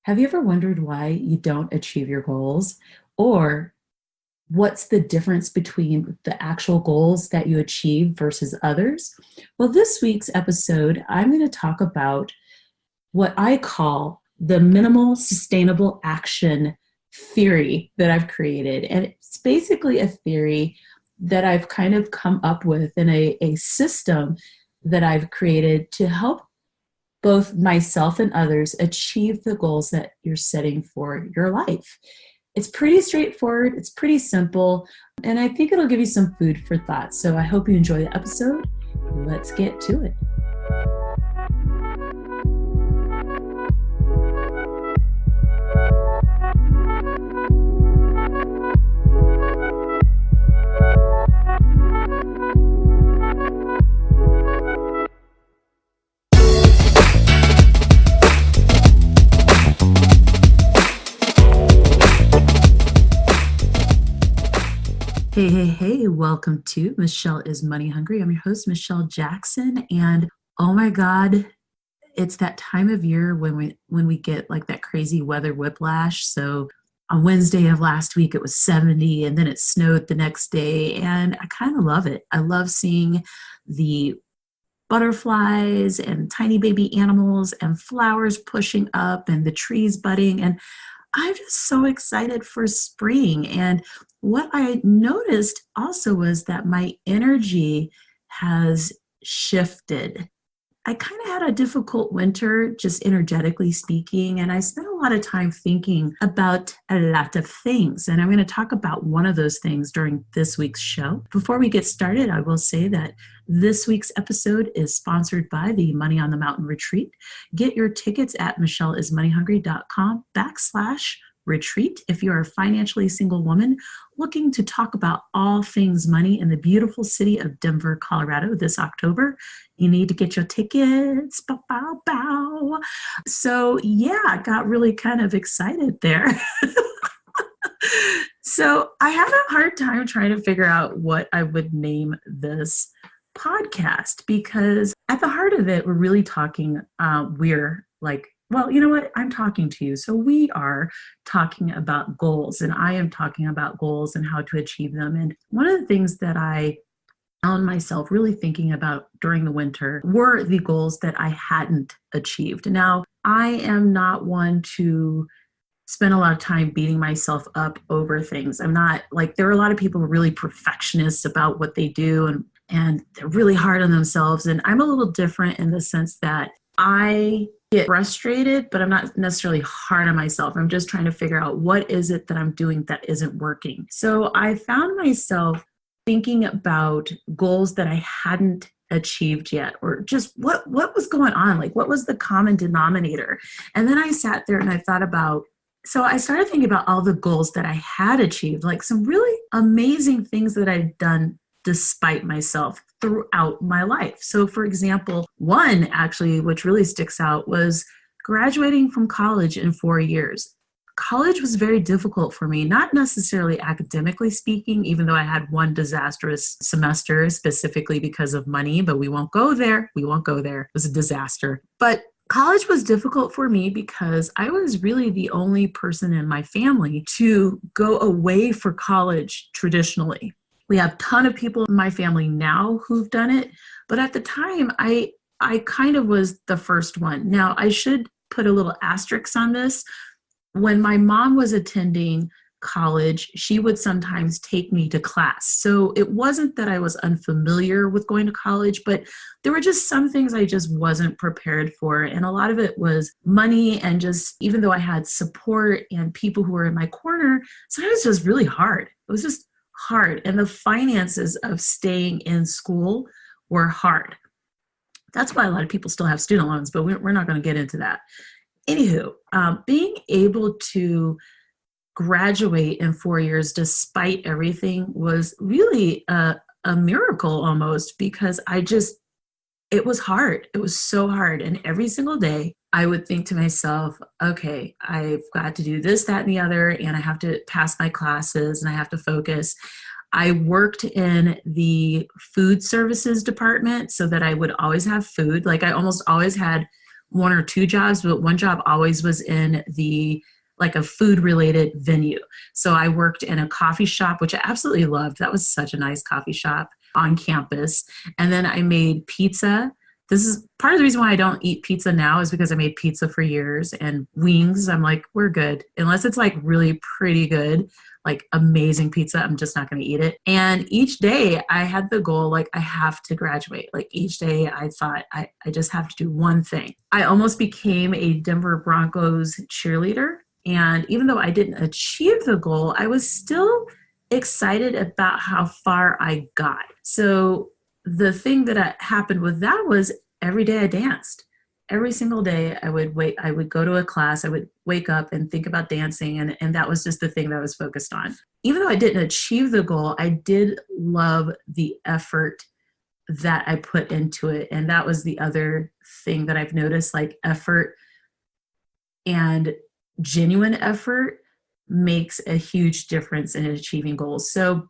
Have you ever wondered why you don't achieve your goals? Or what's the difference between the actual goals that you achieve versus others? Well, this week's episode, I'm going to talk about what I call the minimal sustainable action theory that I've created. And it's basically a theory that I've kind of come up with in a system that I've created to help both myself and others achieve the goals that you're setting for your life. It's pretty straightforward, it's pretty simple, and I think it'll give you some food for thought. So I hope you enjoy the episode. Let's get to it. Hey, welcome to Michelle is Money Hungry. I'm your host, Michelle Jackson, and oh my God, it's that time of year when we get like that crazy weather whiplash. So on Wednesday of last week, it was 70 and then it snowed the next day, and I kind of love it. I love seeing the butterflies and tiny baby animals and flowers pushing up and the trees budding, and I'm just so excited for spring. And what I noticed also was that my energy has shifted. I kind of had a difficult winter, just energetically speaking, and I spent a lot of time thinking about a lot of things. And I'm going to talk about one of those things during this week's show. Before we get started, I will say that this week's episode is sponsored by the Money on the Mountain Retreat. Get your tickets at michelleismoneyhungry.com/retreat. If you're a financially single woman looking to talk about all things money in the beautiful city of Denver, Colorado this October, you need to get your tickets. Bow, bow, bow. So yeah, I got really kind of excited there. So I had a hard time trying to figure out what I would name this podcast, because at the heart of it, we're really talking, well, you know what? I'm talking to you. So we are talking about goals, and I am talking about goals and how to achieve them. And one of the things that I found myself really thinking about during the winter were the goals that I hadn't achieved. Now, I am not one to spend a lot of time beating myself up over things. I'm not like, there are a lot of people who are really perfectionists about what they do, and they're really hard on themselves. And I'm a little different in the sense that I get frustrated, but I'm not necessarily hard on myself. I'm just trying to figure out what is it that I'm doing that isn't working. So I found myself thinking about goals that I hadn't achieved yet, or just what was going on? Like, what was the common denominator? And then I sat there and I thought about, so I started thinking about all the goals that I had achieved, like some really amazing things that I'd done despite myself throughout my life. So for example, one actually, which really sticks out, was graduating from college in 4 years. College was very difficult for me, not necessarily academically speaking, even though I had one disastrous semester specifically because of money, but we won't go there. It was a disaster. But college was difficult for me because I was really the only person in my family to go away for college traditionally. We have a ton of people in my family now who've done it, but at the time, I kind of was the first one. Now, I should put a little asterisk on this. When my mom was attending college, she would sometimes take me to class. So it wasn't that I was unfamiliar with going to college, but there were just some things I just wasn't prepared for. And a lot of it was money, and just, even though I had support and people who were in my corner, sometimes it was really hard. It was just hard. And the finances of staying in school were hard. That's why a lot of people still have student loans, but we're not going to get into that. Anywho, being able to graduate in 4 years despite everything was really a miracle almost, because it was hard. It was so hard. And every single day I would think to myself, okay, I've got to do this, that, and the other, and I have to pass my classes and I have to focus. I worked in the food services department so that I would always have food. Like, I almost always had one or two jobs, but one job always was in like a food related venue. So I worked in a coffee shop, which I absolutely loved. That was such a nice coffee shop on campus. And then I made pizza. This is part of the reason why I don't eat pizza now, is because I made pizza for years, and wings. I'm like, we're good. Unless it's like really pretty good, like amazing pizza, I'm just not going to eat it. And each day I had the goal, like I have to graduate. Like each day I thought I just have to do one thing. I almost became a Denver Broncos cheerleader. And even though I didn't achieve the goal, I was still excited about how far I got. So the thing that happened with that was every day I danced. Every single day I would go to a class, I would wake up and think about dancing. And that was just the thing that I was focused on. Even though I didn't achieve the goal, I did love the effort that I put into it. And that was the other thing that I've noticed, like effort and genuine effort makes a huge difference in achieving goals. So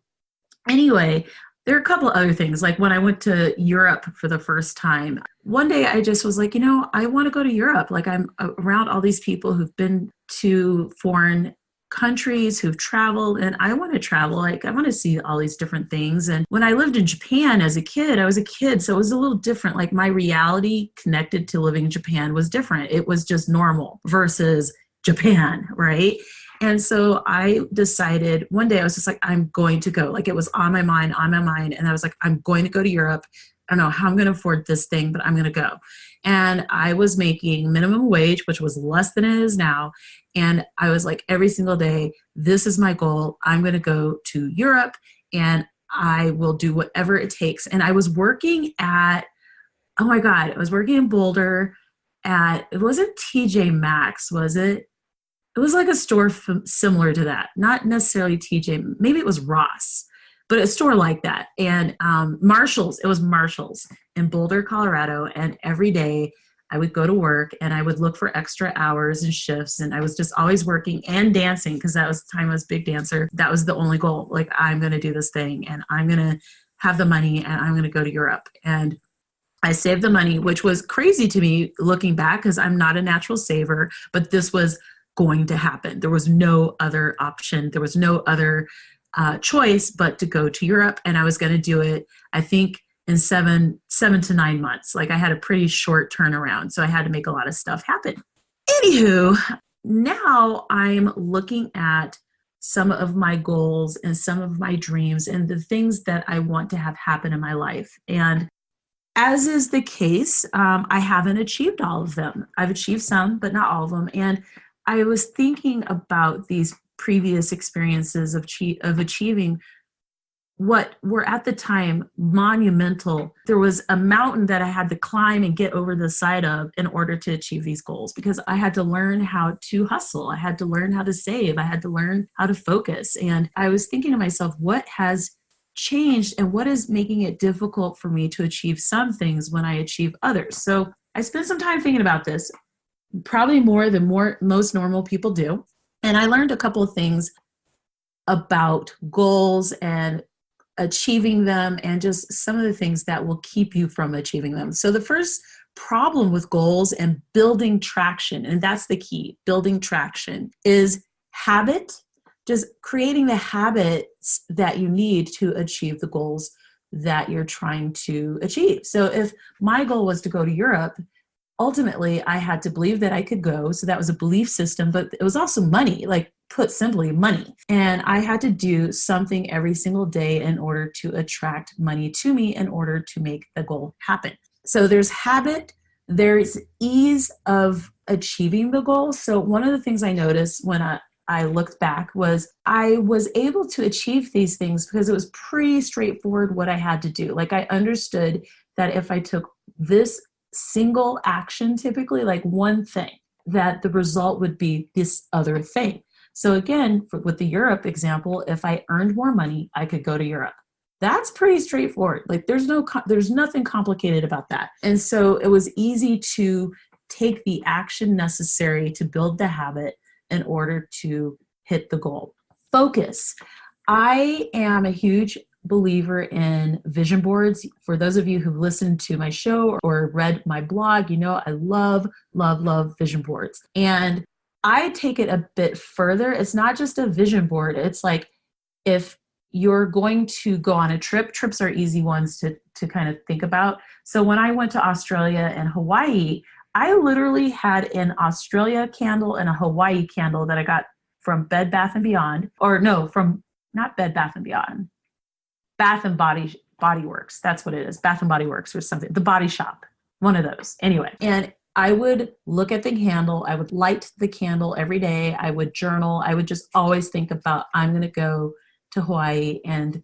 anyway, there are a couple other things. Like when I went to Europe for the first time, one day I just was like, I want to go to Europe. Like I'm around all these people who've been to foreign countries, who've traveled, and I want to travel. Like I want to see all these different things. And when I lived in Japan as a kid, I was a kid, so it was a little different. Like my reality connected to living in Japan was different. It was just normal versus Japan, right? And so I decided one day, I was just like, I'm going to go. Like it was on my mind. And I was like, I'm going to go to Europe. I don't know how I'm going to afford this thing, but I'm going to go. And I was making minimum wage, which was less than it is now. And I was like, every single day, this is my goal. I'm going to go to Europe and I will do whatever it takes. And I was working at, oh my God, I was working in Boulder at, it wasn't TJ Maxx, was it? It was like a store similar to that, not necessarily TJ, maybe it was Ross, but a store like that. And Marshall's, it was Marshall's in Boulder, Colorado. And every day I would go to work and I would look for extra hours and shifts. And I was just always working and dancing, because that was the time I was a big dancer. That was the only goal. Like, I'm going to do this thing and I'm going to have the money and I'm going to go to Europe. And I saved the money, which was crazy to me looking back, because I'm not a natural saver, but this was going to happen. There was no other option. There was no other choice but to go to Europe. And I was going to do it, I think, in 7 to 9 months. Like I had a pretty short turnaround. So I had to make a lot of stuff happen. Anywho, now I'm looking at some of my goals and some of my dreams and the things that I want to have happen in my life. And as is the case, I haven't achieved all of them. I've achieved some, but not all of them. And I was thinking about these previous experiences of achieving what were at the time monumental. There was a mountain that I had to climb and get over the side of in order to achieve these goals, because I had to learn how to hustle. I had to learn how to save. I had to learn how to focus. And I was thinking to myself, what has changed and what is making it difficult for me to achieve some things when I achieve others? So I spent some time thinking about this, probably more than most normal people do. And I learned a couple of things about goals and achieving them, and just some of the things that will keep you from achieving them. So the first problem with goals and building traction, and that's the key, building traction, is habit. Just creating the habits that you need to achieve the goals that you're trying to achieve. So if my goal was to go to Europe, ultimately I had to believe that I could go. So that was a belief system, but it was also money, like put simply, money. And I had to do something every single day in order to attract money to me in order to make the goal happen. So there's habit, there's ease of achieving the goal. So one of the things I noticed when I looked back was I was able to achieve these things because it was pretty straightforward what I had to do. Like I understood that if I took this single action, typically like one thing, that the result would be this other thing. So again, with the Europe example, if I earned more money, I could go to Europe. That's pretty straightforward. Like there's nothing complicated about that. And so it was easy to take the action necessary to build the habit in order to hit the goal. Focus. I am a huge believer in vision boards. For those of you who've listened to my show or read my blog, you know I love, love, love vision boards. And I take it a bit further. It's not just a vision board. It's like if you're going to go on a trip, trips are easy ones to kind of think about. So when I went to Australia and Hawaii, I literally had an Australia candle and a Hawaii candle that I got from Bed Bath & Beyond, or no, from not Bed Bath & Beyond, Bath and Body Works. That's what it is. Bath and Body Works or something. The Body Shop. One of those. Anyway. And I would look at the candle. I would light the candle every day. I would journal. I would just always think about, I'm going to go to Hawaii and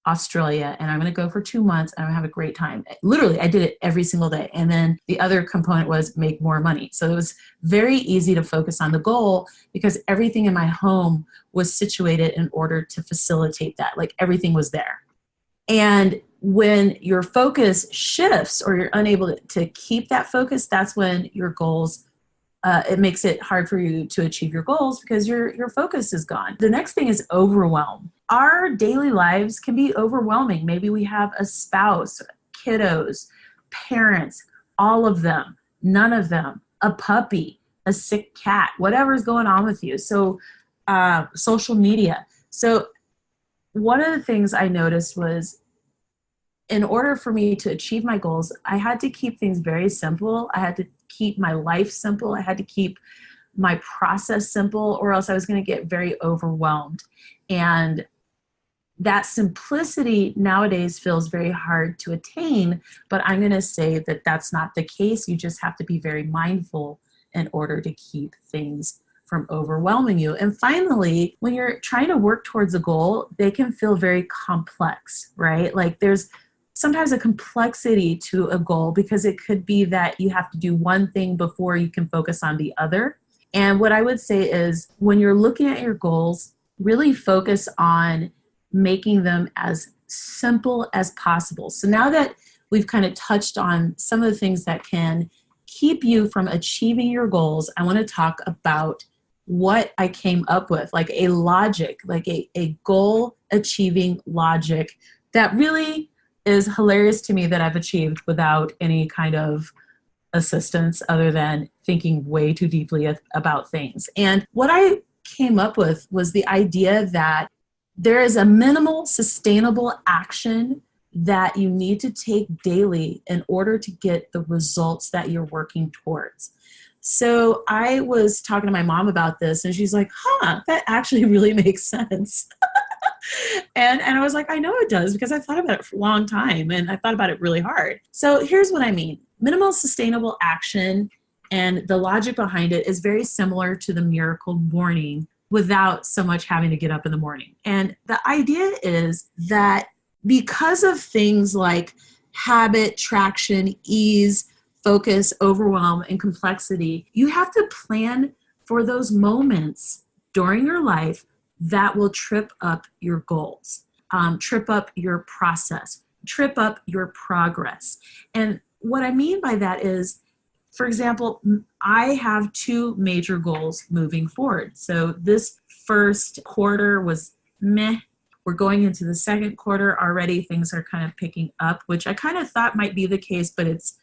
Australia, and I'm going to go for 2 months and I'm going to have a great time. Literally, I did it every single day. And then the other component was make more money. So it was very easy to focus on the goal because everything in my home was situated in order to facilitate that. Like everything was there. And when your focus shifts or you're unable to keep that focus, that's when your goals, it makes it hard for you to achieve your goals because your focus is gone. The next thing is overwhelm. Our daily lives can be overwhelming. Maybe we have a spouse, kiddos, parents, all of them, none of them, a puppy, a sick cat, whatever's going on with you. So social media. So one of the things I noticed was in order for me to achieve my goals, I had to keep things very simple. I had to keep my life simple. I had to keep my process simple, or else I was going to get very overwhelmed. And that simplicity nowadays feels very hard to attain, but I'm going to say that that's not the case. You just have to be very mindful in order to keep things from overwhelming you. And finally, when you're trying to work towards a goal, they can feel very complex, right? Like there's sometimes a complexity to a goal because it could be that you have to do one thing before you can focus on the other. And what I would say is when you're looking at your goals, really focus on making them as simple as possible. So now that we've kind of touched on some of the things that can keep you from achieving your goals, I want to talk about what I came up with, like a logic, like a goal achieving logic that really is hilarious to me that I've achieved without any kind of assistance other than thinking way too deeply about things. And what I came up with was the idea that there is a minimal sustainable action that you need to take daily in order to get the results that you're working towards. So I was talking to my mom about this and she's like, that actually really makes sense. And I was like, I know it does because I thought about it for a long time and I thought about it really hard. So here's what I mean. Minimal sustainable action and the logic behind it is very similar to the miracle morning without so much having to get up in the morning. And the idea is that because of things like habit, traction, ease, focus, overwhelm, and complexity, you have to plan for those moments during your life that will trip up your goals, trip up your process, trip up your progress. And what I mean by that is, for example, I have two major goals moving forward. So this first quarter was meh. We're going into the second quarter already. Things are kind of picking up, which I kind of thought might be the case, but it's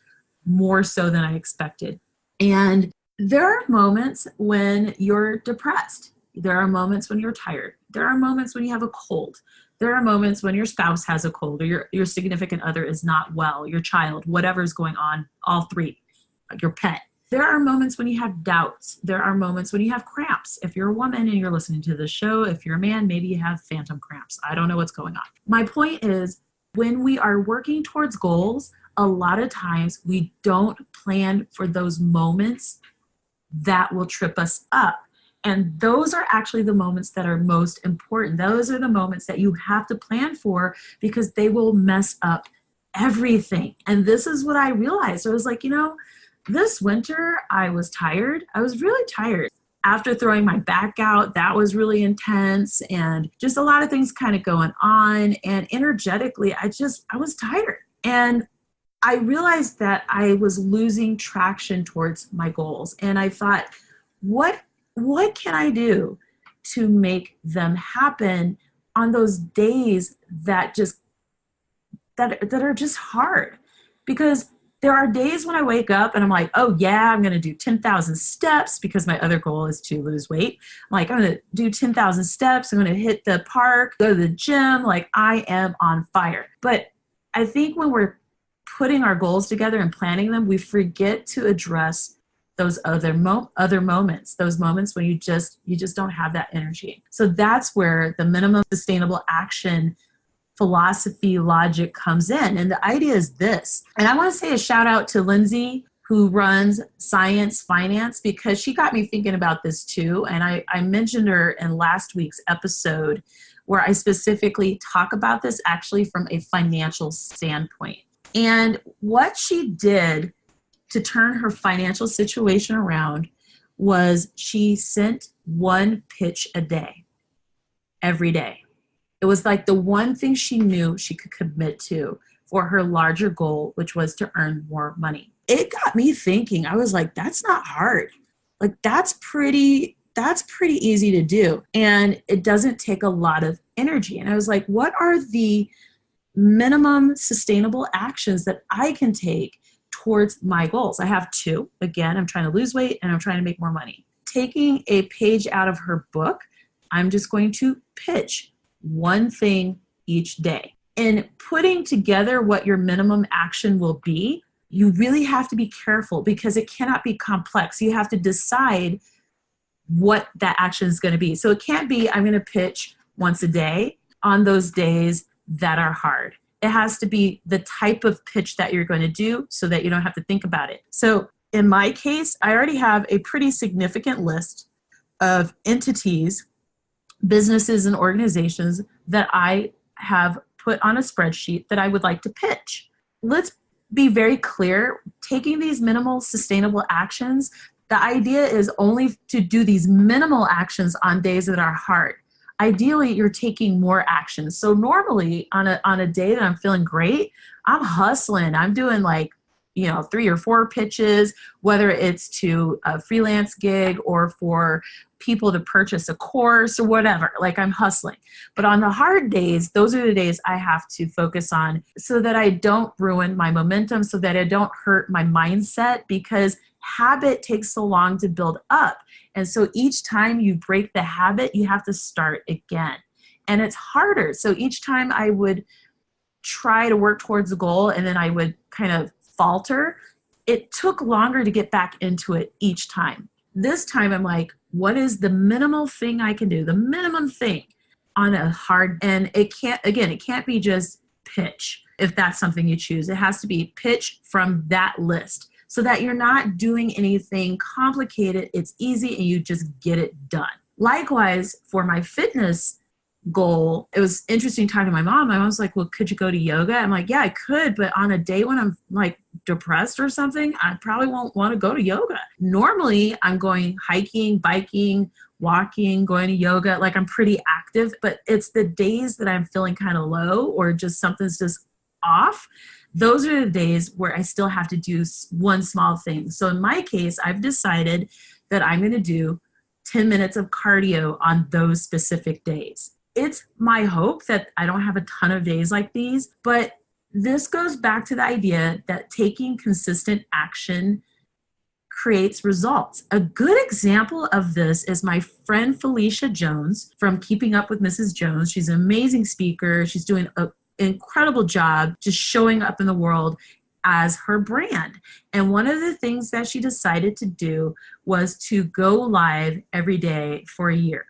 more so than I expected. And there are moments when you're depressed. There are moments when you're tired. There are moments when you have a cold. There are moments when your spouse has a cold or your significant other is not well, your child, whatever's going on, all three, your pet. There are moments when you have doubts. There are moments when you have cramps. If you're a woman and you're listening to this show, if you're a man, maybe you have phantom cramps. I don't know what's going on. My point is, when we are working towards goals, a lot of times we don't plan for those moments that will trip us up. And those are actually the moments that are most important. Those are the moments that you have to plan for because they will mess up everything. And this is what I realized. I was like, this winter I was tired. I was really tired. After throwing my back out, that was really intense and just a lot of things kind of going on. And energetically, I was tired. And I realized that I was losing traction towards my goals. And I thought, what can I do to make them happen on those days that are just hard, because there are days when I wake up and I'm like, oh yeah, I'm going to do 10,000 steps because my other goal is to lose weight. I'm like, I'm going to do 10,000 steps. I'm going to hit the park, go to the gym. Like, I am on fire. But I think when we're putting our goals together and planning them, we forget to address those other moments, those moments when you just don't have that energy. So that's where the minimum sustainable action philosophy logic comes in. And the idea is this. And I want to say a shout out to Lindsay, who runs Science Finance, because she got me thinking about this too. And I mentioned her in last week's episode, where I specifically talk about this actually from a financial standpoint. And what she did to turn her financial situation around was she sent one pitch a day, every day. It was like the one thing she knew she could commit to for her larger goal, which was to earn more money. It got me thinking. I was like, that's not hard. Like, that's pretty easy to do. And it doesn't take a lot of energy. And I was like, what are the minimum sustainable actions that I can take towards my goals? I have two. Again, I'm trying to lose weight and I'm trying to make more money. Taking a page out of her book, I'm just going to pitch one thing each day. And putting together what your minimum action will be, you really have to be careful because it cannot be complex. You have to decide what that action is going to be. So it can't be, I'm going to pitch once a day on those days that are hard. It has to be the type of pitch that you're going to do so that you don't have to think about it. So in my case, I already have a pretty significant list of entities, businesses, and organizations that I have put on a spreadsheet that I would like to pitch. Let's be very clear. Taking these minimal sustainable actions, the idea is only to do these minimal actions on days that are hard. Ideally, you're taking more actions. So normally on a day that I'm feeling great, I'm hustling. I'm doing 3 or 4 pitches, whether it's to a freelance gig or for people to purchase a course or whatever. Like, I'm hustling. But on the hard days, those are the days I have to focus on so that I don't ruin my momentum, so that I don't hurt my mindset, because habit takes so long to build up. And so each time you break the habit, you have to start again. And it's harder. So each time I would try to work towards a goal and then I would kind of falter, it took longer to get back into it each time. This time I'm like, what is the minimal thing I can do? The minimum thing on a hard, and it can't be just pitch if that's something you choose. It has to be pitch from that list so that you're not doing anything complicated. It's easy and you just get it done. Likewise, for my fitness goal, it was interesting talking to my mom. My mom's like, well, could you go to yoga? I'm like, yeah, I could, but on a day when I'm like depressed or something, I probably won't want to go to yoga. Normally I'm going hiking, biking, walking, going to yoga. Like, I'm pretty active, but it's the days that I'm feeling kind of low or just something's just off. Those are the days where I still have to do one small thing. So in my case, I've decided that I'm going to do 10 minutes of cardio on those specific days. It's my hope that I don't have a ton of days like these, but this goes back to the idea that taking consistent action creates results. A good example of this is my friend Felicia Jones from Keeping Up with Mrs. Jones. She's an amazing speaker. She's doing an incredible job just showing up in the world as her brand. And one of the things that she decided to do was to go live every day for a year.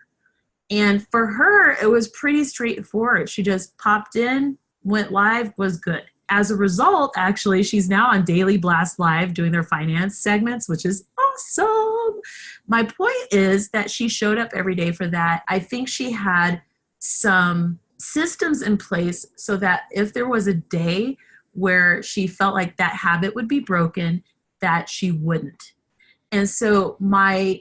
And for her, it was pretty straightforward. She just popped in, went live, was good. As a result, actually, she's now on Daily Blast Live doing their finance segments, which is awesome. My point is that she showed up every day for that. I think she had some systems in place so that if there was a day where she felt like that habit would be broken, that she wouldn't. And so my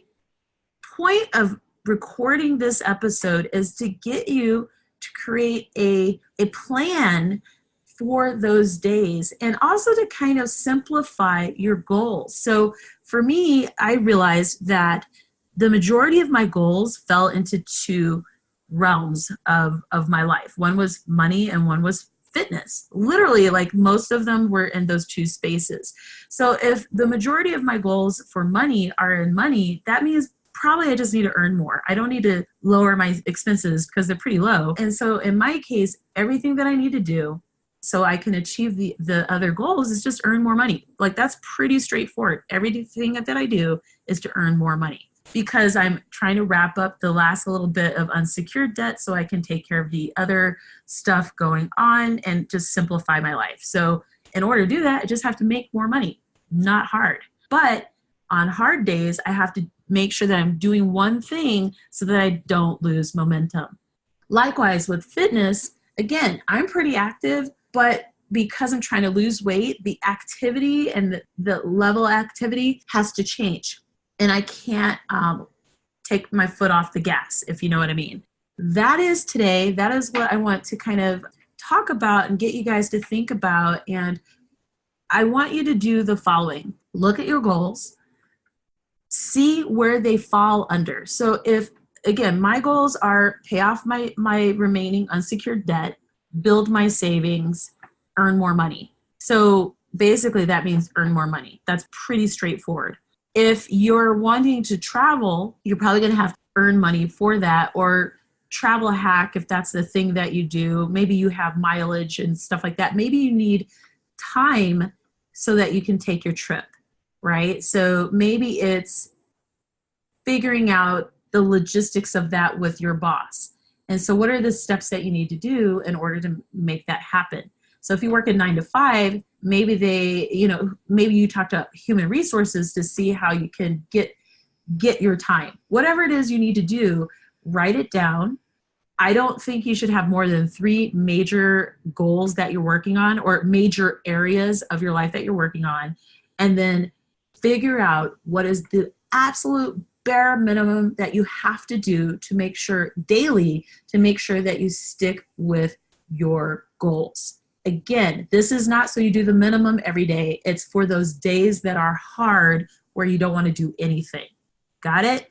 point of recording this episode is to get you to create a plan for those days and also to kind of simplify your goals. So for me, I realized that the majority of my goals fell into 2 realms of my life. One was money and one was fitness. Literally, like most of them were in those two spaces. So if the majority of my goals for money are in money, that means probably I just need to earn more. I don't need to lower my expenses because they're pretty low. And so in my case, everything that I need to do so I can achieve the other goals is just earn more money. Like that's pretty straightforward. Everything that I do is to earn more money because I'm trying to wrap up the last little bit of unsecured debt so I can take care of the other stuff going on and just simplify my life. So in order to do that, I just have to make more money. Not hard. But on hard days, I have to make sure that I'm doing one thing so that I don't lose momentum. Likewise with fitness, again, I'm pretty active, but because I'm trying to lose weight, the activity and the level of activity has to change. And I can't take my foot off the gas, if you know what I mean. That is today. That is what I want to kind of talk about and get you guys to think about. And I want you to do the following. Look at your goals. See where they fall under. So if, again, my goals are pay off my remaining unsecured debt, build my savings, earn more money. So basically that means earn more money. That's pretty straightforward. If you're wanting to travel, you're probably going to have to earn money for that, or travel hack if that's the thing that you do. Maybe you have mileage and stuff like that. Maybe you need time so that you can take your trip, right? So maybe it's figuring out the logistics of that with your boss. And so what are the steps that you need to do in order to make that happen? So if you work a 9 to 5, maybe maybe you talk to human resources to see how you can get your time. Whatever it is you need to do, write it down. I don't think you should have more than 3 major goals that you're working on or major areas of your life that you're working on. And then figure out what is the absolute bare minimum that you have to do to make sure daily to make sure that you stick with your goals. Again, this is not so you do the minimum every day. It's for those days that are hard where you don't want to do anything. Got it?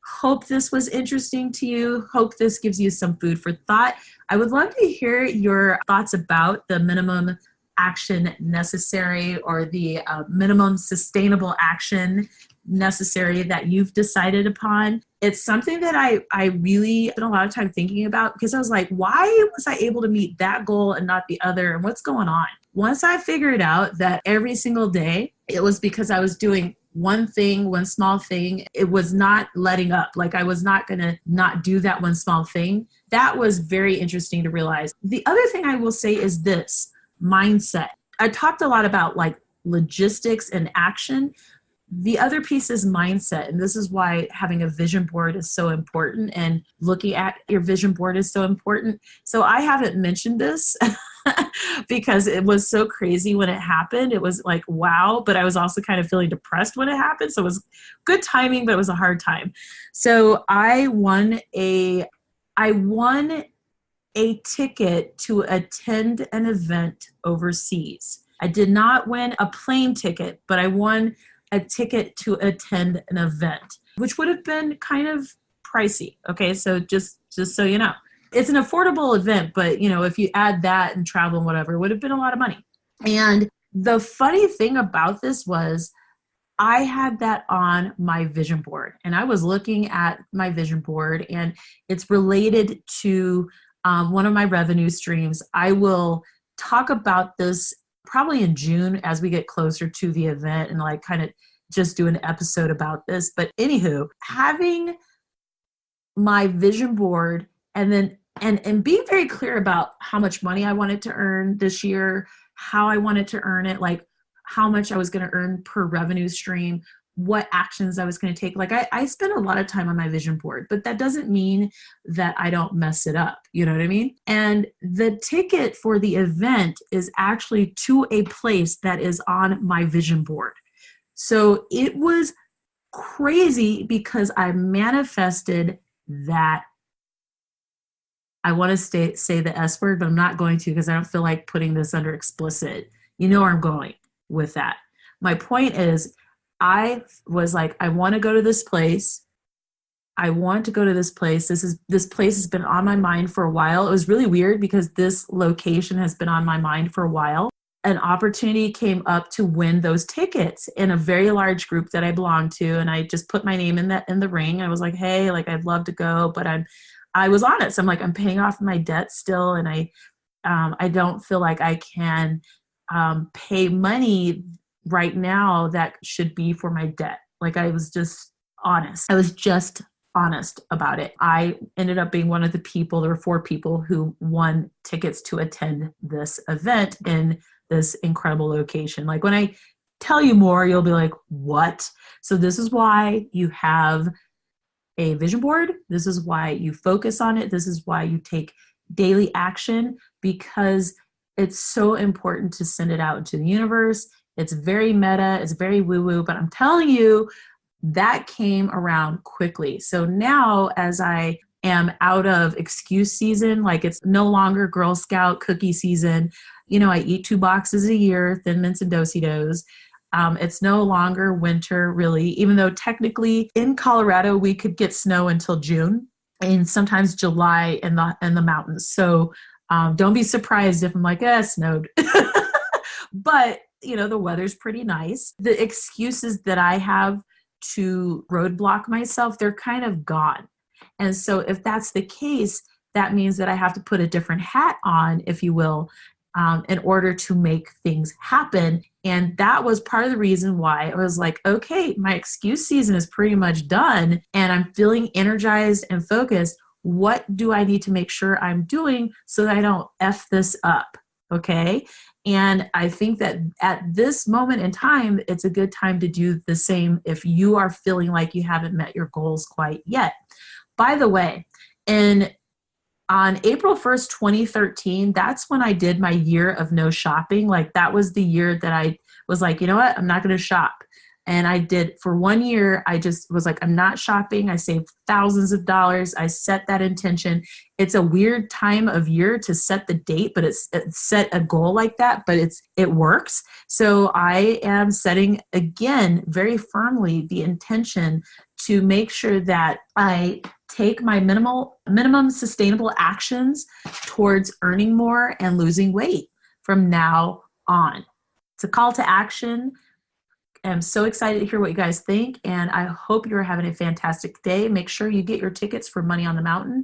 Hope this was interesting to you. Hope this gives you some food for thought. I would love to hear your thoughts about the minimum action necessary or the minimum sustainable action necessary that you've decided upon. It's something that I really spent a lot of time thinking about because I was like, why was I able to meet that goal and not the other? And what's going on? Once I figured out that every single day, it was because I was doing one thing, one small thing. It was not letting up. Like I was not going to not do that one small thing. That was very interesting to realize. The other thing I will say is this mindset. I talked a lot about like logistics and action. The other piece is mindset. And this is why having a vision board is so important and looking at your vision board is so important. So I haven't mentioned this because it was so crazy when it happened. It was like, wow. But I was also kind of feeling depressed when it happened. So it was good timing, but it was a hard time. So I won a ticket to attend an event overseas. I did not win a plane ticket, but I won a ticket to attend an event, which would have been kind of pricey. Okay, so just so you know, it's an affordable event, but if you add that and travel and whatever, it would have been a lot of money. And the funny thing about this was I had that on my vision board, and I was looking at my vision board, and it's related to one of my revenue streams. I will talk about this probably in June as we get closer to the event and like kind of just do an episode about this. But anywho, having my vision board and then and being very clear about how much money I wanted to earn this year, how I wanted to earn it, like how much I was going to earn per revenue stream, what actions I was going to take. Like I spent a lot of time on my vision board, but that doesn't mean that I don't mess it up. You know what I mean? And the ticket for the event is actually to a place that is on my vision board. So it was crazy because I manifested that. I want to say the S word, but I'm not going to because I don't feel like putting this under explicit. You know where I'm going with that. My point is, I was like, I want to go to this place. I want to go to this place. This place has been on my mind for a while. It was really weird because this location has been on my mind for a while. An opportunity came up to win those tickets in a very large group that I belong to. And I just put my name in the ring. I was like, hey, like, I'd love to go, but I was honest. I'm like, I'm paying off my debt still. And I don't feel like I can pay money right now that should be for my debt. Like, I was just honest. I was just honest about it. I ended up being one of the people, there were 4 people who won tickets to attend this event in this incredible location. Like, when I tell you more, you'll be like, what? So this is why you have a vision board. This is why you focus on it. This is why you take daily action, because it's so important to send it out into the universe. It's very meta, it's very woo-woo, but I'm telling you, that came around quickly. So now, as I am out of excuse season, like, it's no longer Girl Scout cookie season. You know, I eat 2 boxes a year, Thin Mints and Do-si-dos. It's no longer winter, really, even though technically in Colorado, we could get snow until June and sometimes July in the mountains. So don't be surprised if I'm like, it snowed. But, you know, the weather's pretty nice. The excuses that I have to roadblock myself, they're kind of gone. And so if that's the case, that means that I have to put a different hat on, if you will, in order to make things happen. And that was part of the reason why I was like, okay, my excuse season is pretty much done and I'm feeling energized and focused. What do I need to make sure I'm doing so that I don't F this up? Okay. And I think that at this moment in time, it's a good time to do the same if you are feeling like you haven't met your goals quite yet. By the way, on April 1st, 2013, that's when I did my year of no shopping. Like, that was the year that I was like, you know what? I'm not going to shop. And I did for 1 year. I just was like, I'm not shopping. I saved thousands of dollars. I set that intention. It's a weird time of year to set the date, but it's set a goal like that, but it works. So I am setting, again, very firmly the intention to make sure that I take my minimum sustainable actions towards earning more and losing weight from now on. It's a call to action. I'm so excited to hear what you guys think, and I hope you're having a fantastic day. Make sure you get your tickets for Money on the Mountain.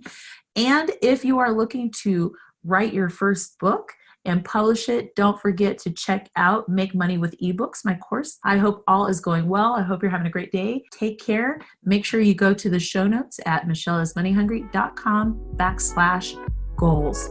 And if you are looking to write your first book and publish it, don't forget to check out Make Money with eBooks, my course. I hope all is going well. I hope you're having a great day. Take care. Make sure you go to the show notes at michelleismoneyhungry.com/goals, GOALS.